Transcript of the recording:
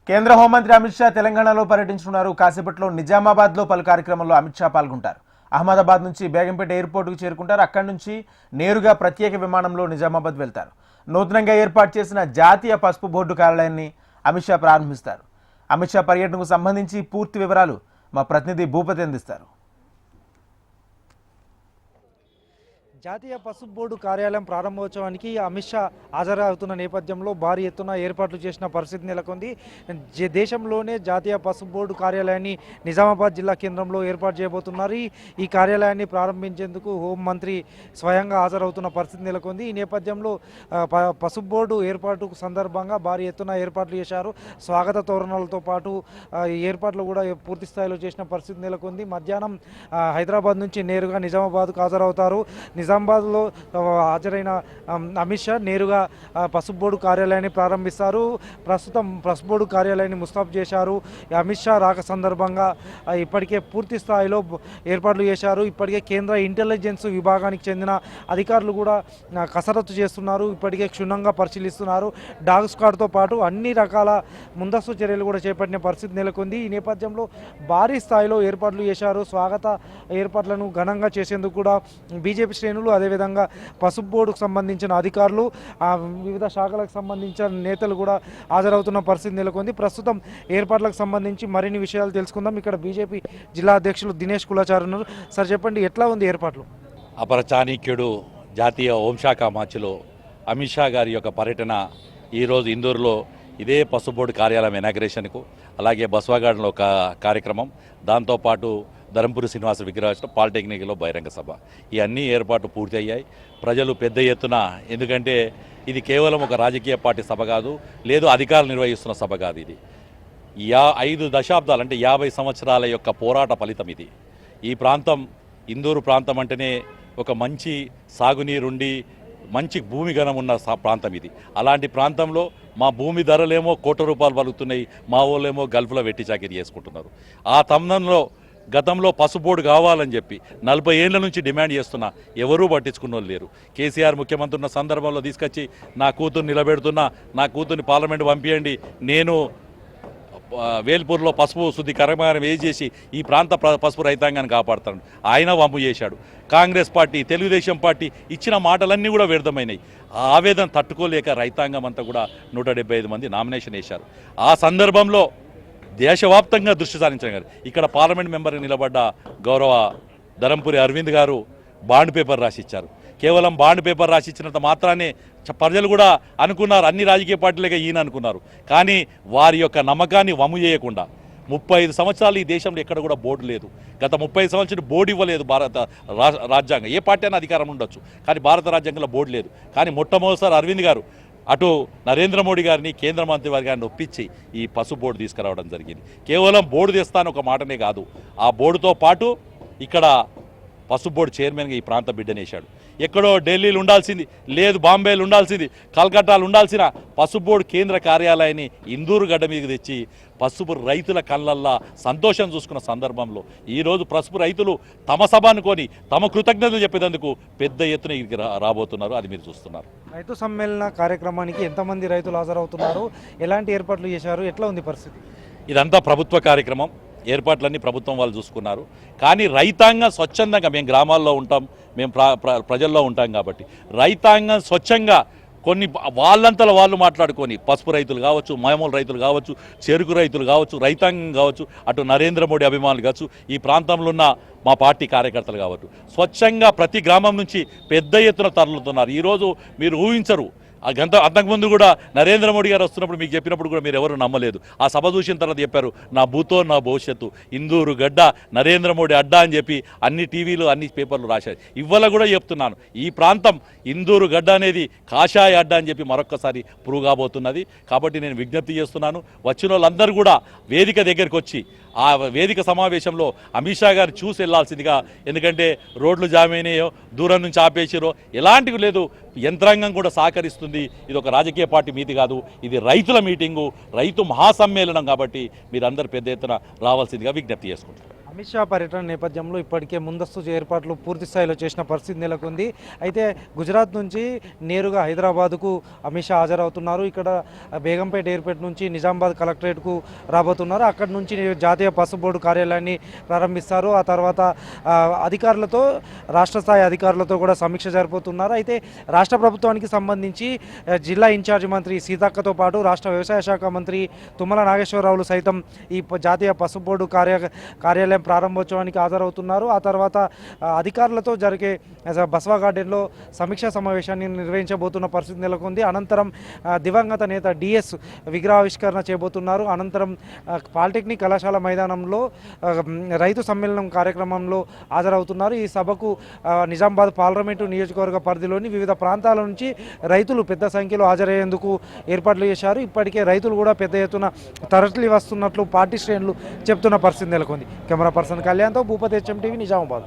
కేంద్ర హోంమంత్రి అమిత్ షా తెలంగాణలో పర్యటించనున్నారు. కాసేపట్లో నిజామాబాద్లో పలు కార్యక్రమాల్లో అమిత్ షా పాల్గొంటారు. అహ్మదాబాద్ నుంచి బేగంపేట ఎయిర్పోర్టుకు చేరుకుంటారు. అక్కడి నుంచి నేరుగా ప్రత్యేక విమానంలో నిజామాబాద్ వెళ్తారు. నూతనంగా ఏర్పాటు చేసిన జాతీయ పసుపు బోర్డు కార్యాలయాన్ని అమిత్ షా ప్రారంభిస్తారు. అమిత్ షా పర్యటనకు సంబంధించి పూర్తి వివరాలు మా ప్రతినిధి భూపతి అందిస్తారు. జాతీయ పసుపు బోర్డు కార్యాలయం ప్రారంభోత్సవానికి అమిత్ షా హాజరవుతున్న నేపథ్యంలో భారీ ఎత్తున ఏర్పాట్లు చేసిన పరిస్థితి నెలకొంది. దేశంలోనే జాతీయ పసుపు బోర్డు కార్యాలయాన్ని నిజామాబాద్ జిల్లా కేంద్రంలో ఏర్పాటు చేయబోతున్నారు. ఈ కార్యాలయాన్ని ప్రారంభించేందుకు హోంమంత్రి స్వయంగా హాజరవుతున్న పరిస్థితి నెలకొంది. ఈ నేపథ్యంలో పసుపు బోర్డు ఏర్పాటు సందర్భంగా భారీ ఎత్తున ఏర్పాట్లు చేశారు. స్వాగత తోరణాలతో పాటు ఏర్పాట్లు కూడా పూర్తి స్థాయిలో చేసిన పరిస్థితి నెలకొంది. మధ్యాహ్నం హైదరాబాద్ నుంచి నేరుగా నిజామాబాద్కు హాజరవుతారు. నిజామాబాద్లో హాజరైన అమిత్ షా నేరుగా పసుపు బోర్డు కార్యాలయాన్ని ప్రారంభిస్తారు. ప్రస్తుతం పసుపు బోర్డు కార్యాలయాన్ని ముస్తాబు చేశారు. అమిత్ షా రాక సందర్భంగా ఇప్పటికే పూర్తి స్థాయిలో ఏర్పాట్లు చేశారు. ఇప్పటికే కేంద్ర ఇంటెలిజెన్స్ విభాగానికి చెందిన అధికారులు కూడా కసరత్తు చేస్తున్నారు. ఇప్పటికే క్షుణ్ణంగా పరిశీలిస్తున్నారు. డాగ్ స్క్వాడ్తో పాటు అన్ని రకాల ముందస్తు చర్యలు కూడా చేపట్టిన పరిస్థితి నెలకొంది. ఈ నేపథ్యంలో భారీ స్థాయిలో ఏర్పాట్లు చేశారు. స్వాగత ఏర్పాట్లను ఘనంగా చేసేందుకు కూడా బీజేపీ శ్రేణులు, అదేవిధంగా పసుపు బోర్డుకు సంబంధించిన అధికారులు, వివిధ శాఖలకు సంబంధించిన నేతలు కూడా హాజరవుతున్న పరిస్థితి నెలకొంది. ప్రస్తుతం ఏర్పాట్లకు సంబంధించి మరిన్ని విషయాలు తెలుసుకుందాం. ఇక్కడ బీజేపీ జిల్లా అధ్యక్షులు దినేష్ కులాచారి ఉన్నారు. సార్ చెప్పండి, ఎట్లా ఉంది ఏర్పాట్లు? అపర చాణక్యుడు జాతీయ హోంశాఖ మంత్రిలో అమిత్ షా గారి యొక్క పర్యటన ఈరోజు ఇందూరులో ఇదే పసుపు బోర్డు కార్యాలయం ఇనాగ్రేషన్కు, అలాగే బస్వాగాడ్లో ఒక కార్యక్రమం, దాంతోపాటు ధరంపూరి శ్రీనివాస విగ్రహం, పాలిటెక్నిక్లో బహిరంగ సభ, ఈ అన్ని ఏర్పాట్లు పూర్తి అయ్యాయి. ప్రజలు పెద్ద ఎత్తున, ఎందుకంటే ఇది కేవలం ఒక రాజకీయ పార్టీ సభ కాదు, లేదు అధికారులు నిర్వహిస్తున్న సభ కాదు. ఇది 5 దశాబ్దాలు అంటే 50 సంవత్సరాల యొక్క పోరాట ఫలితం ఇది. ఈ ప్రాంతం, ఇందూరు ప్రాంతం అంటేనే ఒక మంచి సాగునీరుండి మంచి భూమి గణం ఉన్న ప్రాంతం ఇది. అలాంటి ప్రాంతంలో మా భూమి ధరలేమో ₹1,00,00,000 పలుకుతున్నాయి, మా వాళ్ళేమో గల్ఫ్లో వెట్టి చాకిరీ చేసుకుంటున్నారు. ఆ తరుణంలో గతంలో పసుపు బోర్డు కావాలని చెప్పి 40 ఏళ్ల నుంచి డిమాండ్ చేస్తున్నా ఎవరూ పట్టించుకున్న వాళ్ళు లేరు. కేసీఆర్ ముఖ్యమంత్రి ఉన్న సందర్భంలో తీసుకొచ్చి నా కూతురు నిలబెడుతున్నా, నా కూతుర్ని పార్లమెంట్ పంపించండి, నేను వేల్పూర్లో పసుపు శుద్ధి కర్మాగారం వేసి ఈ ప్రాంత పసుపు రైతాంగాన్ని కాపాడుతాడు. ఆయన వమ్ము చేశాడు. కాంగ్రెస్ పార్టీ, తెలుగుదేశం పార్టీ ఇచ్చిన మాటలన్నీ కూడా వ్యర్థమైనాయి. ఆ ఆవేదన తట్టుకోలేక రైతాంగం అంతా కూడా 175 మంది నామినేషన్ వేశారు. ఆ సందర్భంలో దేశవ్యాప్తంగా దృష్టి సారించారు. ఇక్కడ పార్లమెంట్ మెంబర్గా నిలబడ్డ గౌరవ ధరంపూరి అరవింద్ గారు బాండ్ పేపర్ రాసిచ్చారు. కేవలం బాండ్ పేపర్ రాసిచ్చినంత మాత్రానే ప్రజలు కూడా అనుకున్నారు అన్ని రాజకీయ పార్టీలుగా ఈయన అనుకున్నారు. కానీ వారి యొక్క నమ్మకాన్ని వమ్ము చేయకుండా 35 సంవత్సరాలు ఈ దేశంలో ఎక్కడ కూడా బోర్డు లేదు. గత 30 సంవత్సరాలు బోర్డు ఇవ్వలేదు భారత రాజ్యాంగం. ఏ పార్టీ అయినా అధికారం ఉండొచ్చు, కానీ భారత రాజ్యాంగంలో బోర్డు లేదు. కానీ మొట్టమొదటిసారి అరవింద్ గారు అటు నరేంద్ర మోడీ గారిని, కేంద్ర మంత్రి వారి గారిని ఒప్పించి ఈ పసుపు బోర్డు తీసుకురావడం జరిగింది. కేవలం బోర్డు తెస్తాను ఒక మాటనే కాదు, ఆ బోర్డుతో పాటు ఇక్కడ పసుపు బోర్డు చైర్మన్గా ఈ ప్రాంత బిడ్డనేశాడు. ఎక్కడో ఢిల్లీలో ఉండాల్సింది లేదు, బాంబేలో ఉండాల్సింది, కలకట్టాలో ఉండాల్సిన పసుపు బోర్డు కేంద్ర కార్యాలయాన్ని ఇందూరు గడ్డ మీదకి తెచ్చి పసుపు రైతుల కళ్ళల్లా సంతోషం చూసుకున్న సందర్భంలో ఈరోజు పసుపు రైతులు తమ సభ అనుకొని తమ కృతజ్ఞతలు చెప్పేందుకు పెద్ద ఎత్తున ఇక్కడికి రాబోతున్నారు. అది మీరు చూస్తున్నారు. రైతు సమ్మేళన కార్యక్రమానికి ఎంతమంది రైతులు హాజరవుతున్నారు, ఎలాంటి ఏర్పాట్లు చేశారు, ఎట్లా ఉంది పరిస్థితి? ఇదంతా ప్రభుత్వ కార్యక్రమం, ఏర్పాట్లన్నీ ప్రభుత్వం వాళ్ళు చూసుకున్నారు. కానీ రైతాంగం స్వచ్ఛందంగా, మేము గ్రామాల్లో ఉంటాం, మేము ప్రజల్లో ఉంటాం కాబట్టి రైతాంగం స్వచ్ఛంగా కొన్ని వాళ్ళంతలో వాళ్ళు మాట్లాడుకొని, పసుపు రైతులు కావచ్చు, మామూలు రైతులు కావచ్చు, చెరుకు రైతులు కావచ్చు, రైతాంగం కావచ్చు, అటు నరేంద్ర మోడీ అభిమానులు కావచ్చు, ఈ ప్రాంతంలో ఉన్న మా పార్టీ కార్యకర్తలు కావచ్చు, స్వచ్ఛంగా ప్రతి గ్రామం నుంచి పెద్ద ఎత్తున తరలుతున్నారు. ఈరోజు మీరు ఊహించరు, అంతకుముందు కూడా నరేంద్ర మోడీ గారు వస్తున్నప్పుడు మీకు చెప్పినప్పుడు కూడా మీరు ఎవరు నమ్మలేదు. ఆ సభ చూసిన తర్వాత చెప్పారు, నా భూతో నా భవిష్యత్తు, ఇందూరు గడ్డ నరేంద్ర మోడీ అడ్డా అని చెప్పి అన్ని టీవీలు అన్ని పేపర్లు రాశారు. ఇవాళ కూడా చెప్తున్నాను, ఈ ప్రాంతం ఇందూరు గడ్డ అనేది కాషాయ అడ్డా అని చెప్పి మరొక్కసారి ప్రూవ్ కాబోతున్నది. కాబట్టి నేను విజ్ఞప్తి చేస్తున్నాను, వచ్చిన వాళ్ళందరూ కూడా వేదిక దగ్గరికి వచ్చి ఆ వేదిక సమావేశంలో అమిత్ షా గారు చూసి వెళ్లాల్సిందిగా, ఎందుకంటే రోడ్లు జామ్ అయినాయో, దూరం నుంచి ఆపేసిరో ఎలాంటివి లేదు, యంత్రాంగం కూడా సహకరిస్తుంది. ఇది ఒక రాజకీయ పార్టీ మీది కాదు, ఇది రైతుల మీటింగు, రైతు మహాసమ్మేళనం. కాబట్టి మీరందరూ పెద్ద ఎత్తున రావాల్సిందిగా విజ్ఞప్తి చేసుకుంటారు. అమిత్ షా పర్యటన నేపథ్యంలో ఇప్పటికే ముందస్తు ఏర్పాట్లు పూర్తి స్థాయిలో చేసిన పరిస్థితి నెలకొంది. అయితే గుజరాత్ నుంచి నేరుగా హైదరాబాద్కు అమిత్ షా హాజరవుతున్నారు. ఇక్కడ బేగంపేట ఎయిర్పోర్ట్ నుంచి నిజామాబాద్ కలెక్టరేట్కు రాబోతున్నారు. అక్కడి నుంచి జాతీయ పసుపు బోర్డు కార్యాలయాన్ని ప్రారంభిస్తారు. ఆ తర్వాత అధికారులతో రాష్ట్ర స్థాయి అధికారులతో కూడా సమీక్ష జరుపుతున్నారు. అయితే రాష్ట్ర ప్రభుత్వానికి సంబంధించి జిల్లా ఇన్ఛార్జి మంత్రి సీతక్కతో పాటు రాష్ట్ర వ్యవసాయ శాఖ మంత్రి తుమ్మల నాగేశ్వరరావులు సైతం ఈ జాతీయ పసుపు బోర్డు కార్యాలయం ప్రారంభోత్సవానికి హాజరవుతున్నారు. ఆ తర్వాత అధికారులతో జరిగే బస్వా గార్డెన్లో సమీక్షా సమావేశాన్ని నిర్వహించబోతున్న పరిస్థితి నెలకొంది. అనంతరం దివంగత నేత డిఎస్ విగ్రహావిష్కరణ చేయబోతున్నారు. అనంతరం పాలిటెక్నిక్ కళాశాల మైదానంలో రైతు సమ్మేళనం కార్యక్రమంలో హాజరవుతున్నారు. ఈ సభకు నిజామాబాద్ పార్లమెంటు నియోజకవర్గ పరిధిలోని వివిధ ప్రాంతాల నుంచి రైతులు పెద్ద సంఖ్యలో హాజరయ్యేందుకు ఏర్పాట్లు చేశారు. ఇప్పటికే రైతులు కూడా పెద్ద ఎత్తున తరలి వస్తున్నట్లు పార్టీ శ్రేణులు చెప్తున్న పరిస్థితి నెలకొంది. కెమెరా పర్సన్ కళ్యాణ్తో భూపతి HM టీవీ నిజామాబాద్.